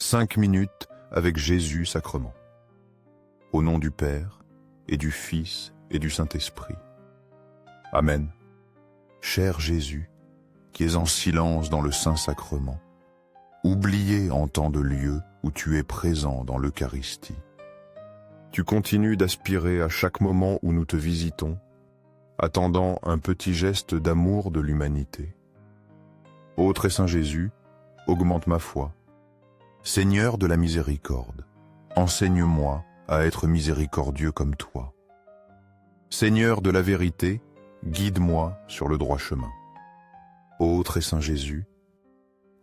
5 minutes avec Jésus sacrement. Au nom du Père, et du Fils, et du Saint-Esprit. Amen. Cher Jésus, qui es en silence dans le Saint-Sacrement, oublié en tant de lieux où tu es présent dans l'Eucharistie. Tu continues d'aspirer à chaque moment où nous te visitons, attendant un petit geste d'amour de l'humanité. Ô très Saint Jésus, augmente ma foi. Seigneur de la miséricorde, enseigne-moi à être miséricordieux comme toi. Seigneur de la vérité, guide-moi sur le droit chemin. Ô très Saint Jésus,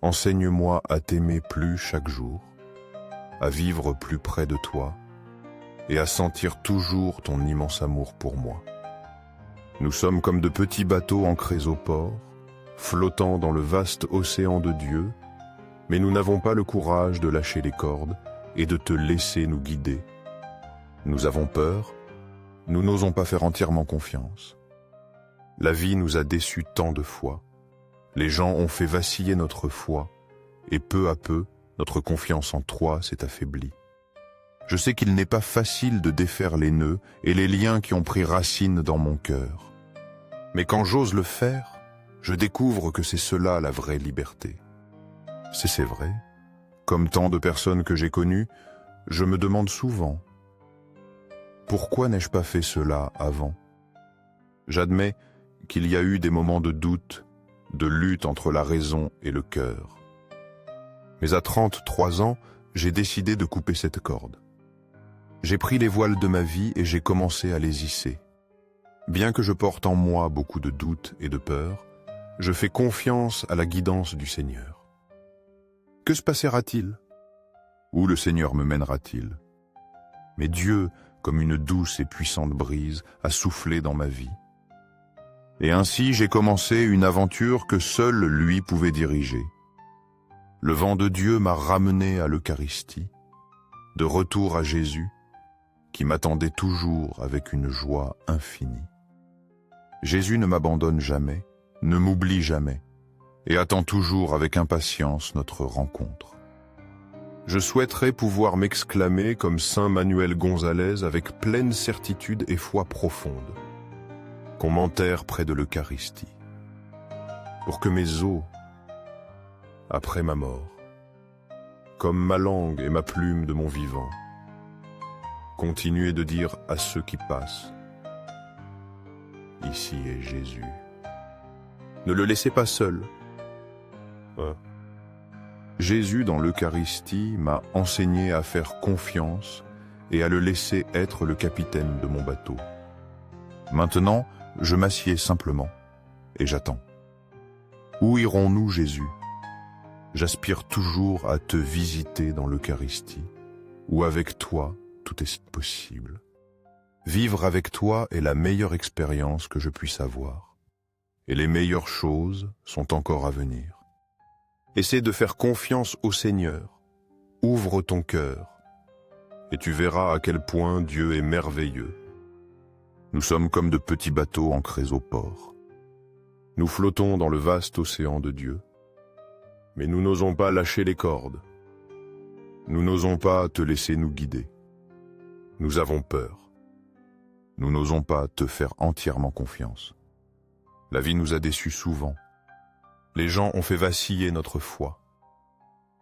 enseigne-moi à t'aimer plus chaque jour, à vivre plus près de toi et à sentir toujours ton immense amour pour moi. Nous sommes comme de petits bateaux ancrés au port, flottant dans le vaste océan de Dieu, mais nous n'avons pas le courage de lâcher les cordes et de te laisser nous guider. Nous avons peur, nous n'osons pas faire entièrement confiance. La vie nous a déçus tant de fois, les gens ont fait vaciller notre foi, et peu à peu, notre confiance en toi s'est affaiblie. Je sais qu'il n'est pas facile de défaire les nœuds et les liens qui ont pris racine dans mon cœur. Mais quand j'ose le faire, je découvre que c'est cela la vraie liberté. C'est vrai, comme tant de personnes que j'ai connues, je me demande souvent, pourquoi n'ai-je pas fait cela avant? J'admets qu'il y a eu des moments de doute, de lutte entre la raison et le cœur. Mais à 33 ans, j'ai décidé de couper cette corde. J'ai pris les voiles de ma vie et j'ai commencé à les hisser. Bien que je porte en moi beaucoup de doutes et de peur, je fais confiance à la guidance du Seigneur. Que se passera-t-il? Où le Seigneur me mènera-t-il? Mais Dieu, comme une douce et puissante brise, a soufflé dans ma vie. Et ainsi j'ai commencé une aventure que seul lui pouvait diriger. Le vent de Dieu m'a ramené à l'Eucharistie, de retour à Jésus, qui m'attendait toujours avec une joie infinie. Jésus ne m'abandonne jamais, ne m'oublie jamais, et attend toujours avec impatience notre rencontre. Je souhaiterais pouvoir m'exclamer comme Saint Manuel Gonzalez avec pleine certitude et foi profonde, qu'on m'enterre près de l'Eucharistie, pour que mes os, après ma mort, comme ma langue et ma plume de mon vivant, continuent de dire à ceux qui passent, ici est Jésus. Ne le laissez pas seul. Jésus dans l'Eucharistie m'a enseigné à faire confiance et à le laisser être le capitaine de mon bateau. Maintenant, je m'assieds simplement et j'attends. Où irons-nous, Jésus? J'aspire toujours à te visiter dans l'Eucharistie, où avec toi, tout est possible. Vivre avec toi est la meilleure expérience que je puisse avoir, et les meilleures choses sont encore à venir. Essaie de faire confiance au Seigneur, ouvre ton cœur, et tu verras à quel point Dieu est merveilleux. Nous sommes comme de petits bateaux ancrés au port. Nous flottons dans le vaste océan de Dieu, mais nous n'osons pas lâcher les cordes. Nous n'osons pas te laisser nous guider. Nous avons peur. Nous n'osons pas te faire entièrement confiance. La vie nous a déçus souvent. Les gens ont fait vaciller notre foi.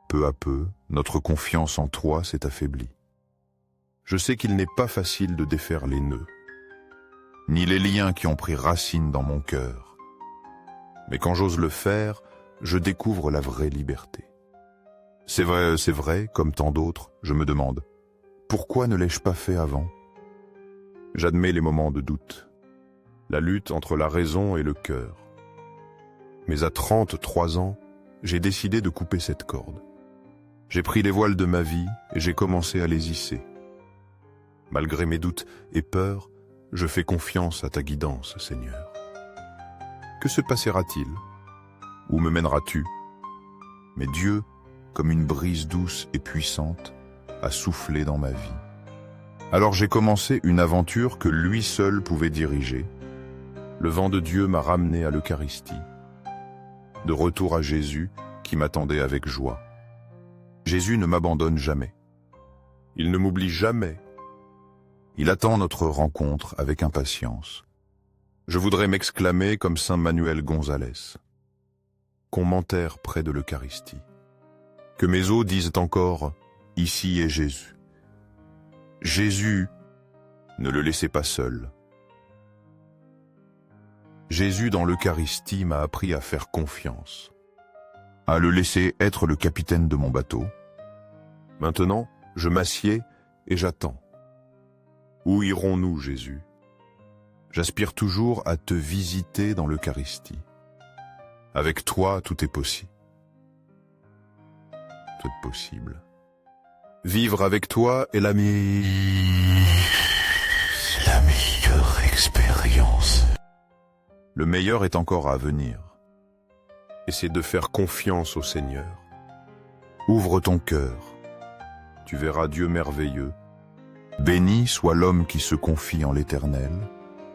Peu à peu, notre confiance en toi s'est affaiblie. Je sais qu'il n'est pas facile de défaire les nœuds, ni les liens qui ont pris racine dans mon cœur. Mais quand j'ose le faire, je découvre la vraie liberté. C'est vrai, comme tant d'autres, je me demande, pourquoi ne l'ai-je pas fait avant? J'admets les moments de doute, la lutte entre la raison et le cœur. Mais à 33 ans, j'ai décidé de couper cette corde. J'ai pris les voiles de ma vie et j'ai commencé à les hisser. Malgré mes doutes et peurs, je fais confiance à ta guidance, Seigneur. Que se passera-t-il? Où me mèneras-tu? Mais Dieu, comme une brise douce et puissante, a soufflé dans ma vie. Alors j'ai commencé une aventure que lui seul pouvait diriger. Le vent de Dieu m'a ramené à l'Eucharistie, de retour à Jésus qui m'attendait avec joie. Jésus ne m'abandonne jamais. Il ne m'oublie jamais. Il attend notre rencontre avec impatience. Je voudrais m'exclamer comme saint Manuel Gonzalez, qu'on m'enterre près de l'Eucharistie. Que mes os disent encore « Ici est Jésus ». Jésus, ne le laissez pas seul. Jésus dans l'Eucharistie m'a appris à faire confiance, à le laisser être le capitaine de mon bateau. Maintenant, je m'assieds et j'attends. Où irons-nous, Jésus? J'aspire toujours à te visiter dans l'Eucharistie. Avec toi, tout est possible. Tout est possible. Vivre avec toi est la meilleure expérience. Le meilleur est encore à venir. Et c'est de faire confiance au Seigneur. Ouvre ton cœur. Tu verras Dieu merveilleux. Béni soit l'homme qui se confie en l'Éternel,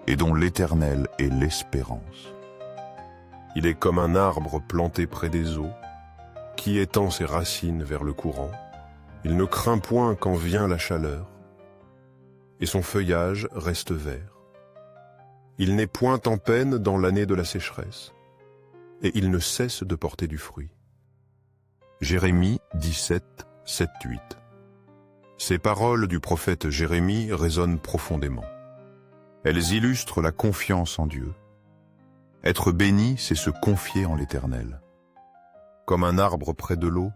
et dont l'Éternel est l'espérance. Il est comme un arbre planté près des eaux, qui étend ses racines vers le courant. Il ne craint point quand vient la chaleur, et son feuillage reste vert. Il n'est point en peine dans l'année de la sécheresse, et il ne cesse de porter du fruit. Jérémie 17, 7, 8. Ces paroles du prophète Jérémie résonnent profondément. Elles illustrent la confiance en Dieu. Être béni, c'est se confier en l'Éternel. Comme un arbre près de l'eau,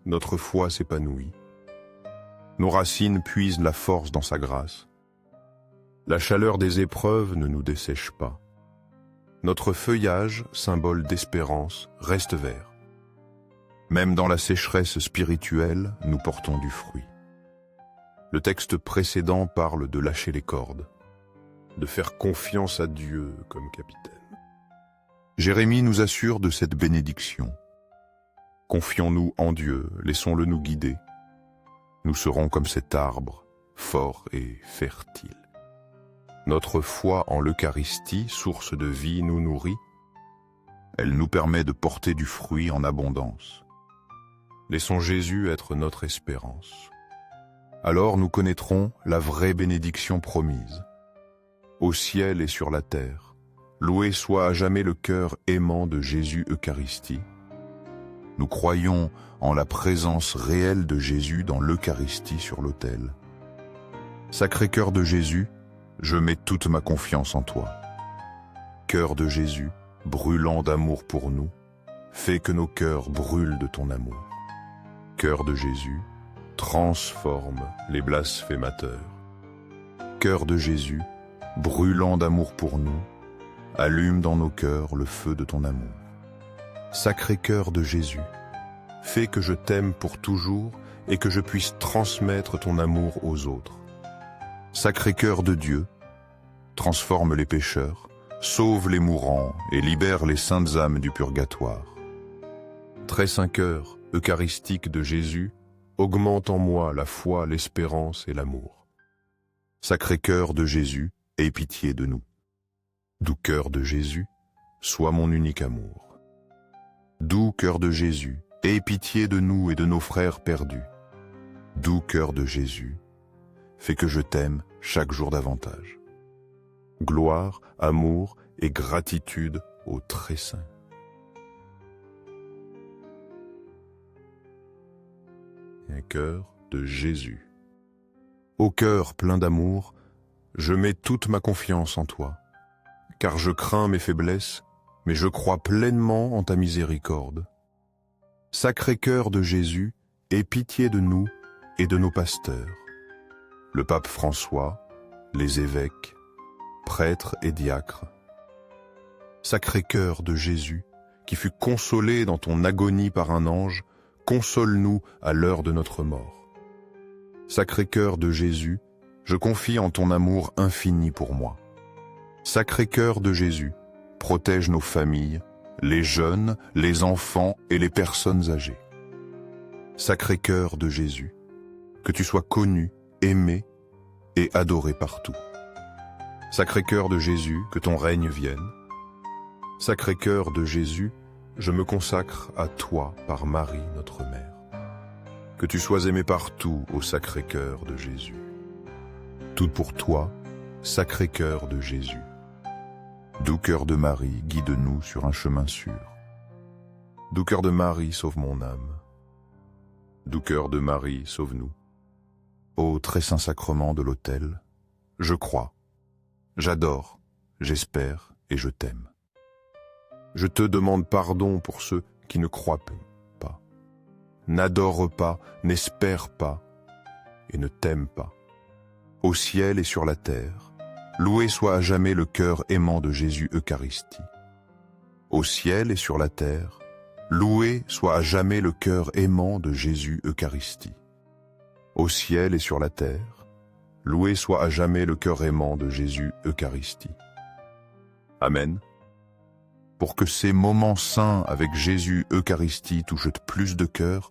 notre foi s'épanouit. Nos racines puisent la force dans sa grâce. La chaleur des épreuves ne nous dessèche pas. Notre feuillage, symbole d'espérance, reste vert. Même dans la sécheresse spirituelle, nous portons du fruit. Le texte précédent parle de lâcher les cordes, de faire confiance à Dieu comme capitaine. Jérémie nous assure de cette bénédiction. Confions-nous en Dieu, laissons-le nous guider. Nous serons comme cet arbre, fort et fertile. Notre foi en l'Eucharistie, source de vie, nous nourrit. Elle nous permet de porter du fruit en abondance. Laissons Jésus être notre espérance. Alors nous connaîtrons la vraie bénédiction promise. Au ciel et sur la terre, loué soit à jamais le cœur aimant de Jésus Eucharistie. Nous croyons en la présence réelle de Jésus dans l'Eucharistie sur l'autel. Sacré-Cœur de Jésus, je mets toute ma confiance en toi. Cœur de Jésus, brûlant d'amour pour nous, fais que nos cœurs brûlent de ton amour. Cœur de Jésus, transforme les blasphémateurs. Cœur de Jésus, brûlant d'amour pour nous, allume dans nos cœurs le feu de ton amour. Sacré cœur de Jésus, fais que je t'aime pour toujours et que je puisse transmettre ton amour aux autres. Sacré cœur de Dieu, transforme les pécheurs, sauve les mourants et libère les saintes âmes du purgatoire. Très saint cœur eucharistique de Jésus, augmente en moi la foi, l'espérance et l'amour. Sacré cœur de Jésus, aie pitié de nous. Doux cœur de Jésus, sois mon unique amour. Doux cœur de Jésus, aie pitié de nous et de nos frères perdus. Doux cœur de Jésus, fais que je t'aime chaque jour davantage. Gloire, amour et gratitude au Très Saint. Un cœur de Jésus. Ô cœur plein d'amour, je mets toute ma confiance en toi, car je crains mes faiblesses, mais je crois pleinement en ta miséricorde. Sacré cœur de Jésus, aie pitié de nous et de nos pasteurs, le pape François, les évêques, prêtres et diacres. Sacré cœur de Jésus, qui fut consolé dans ton agonie par un ange, console-nous à l'heure de notre mort. Sacré cœur de Jésus, je confie en ton amour infini pour moi. Sacré cœur de Jésus, protège nos familles, les jeunes, les enfants et les personnes âgées. Sacré cœur de Jésus, que tu sois connu, aimé et adoré partout. Sacré cœur de Jésus, que ton règne vienne. Sacré cœur de Jésus, je me consacre à toi par Marie, notre mère. Que tu sois aimé partout au Sacré-Cœur de Jésus. Tout pour toi, Sacré-Cœur de Jésus. Doux cœur de Marie, guide-nous sur un chemin sûr. Doux cœur de Marie, sauve mon âme. Doux cœur de Marie, sauve-nous. Ô très saint sacrement de l'autel, je crois, j'adore, j'espère et je t'aime. Je te demande pardon pour ceux qui ne croient pas, n'adorent pas, n'espèrent pas et ne t'aiment pas. Au ciel et sur la terre, loué soit à jamais le cœur aimant de Jésus Eucharistie. Au ciel et sur la terre, loué soit à jamais le cœur aimant de Jésus Eucharistie. Au ciel et sur la terre, loué soit à jamais le cœur aimant de Jésus Eucharistie. Amen. Pour que ces moments saints avec Jésus Eucharistie touchent plus de cœur,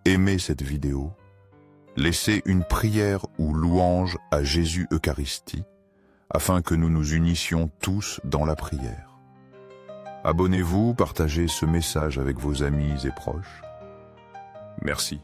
aimez cette vidéo, laissez une prière ou louange à Jésus Eucharistie, afin que nous nous unissions tous dans la prière. Abonnez-vous, partagez ce message avec vos amis et proches. Merci.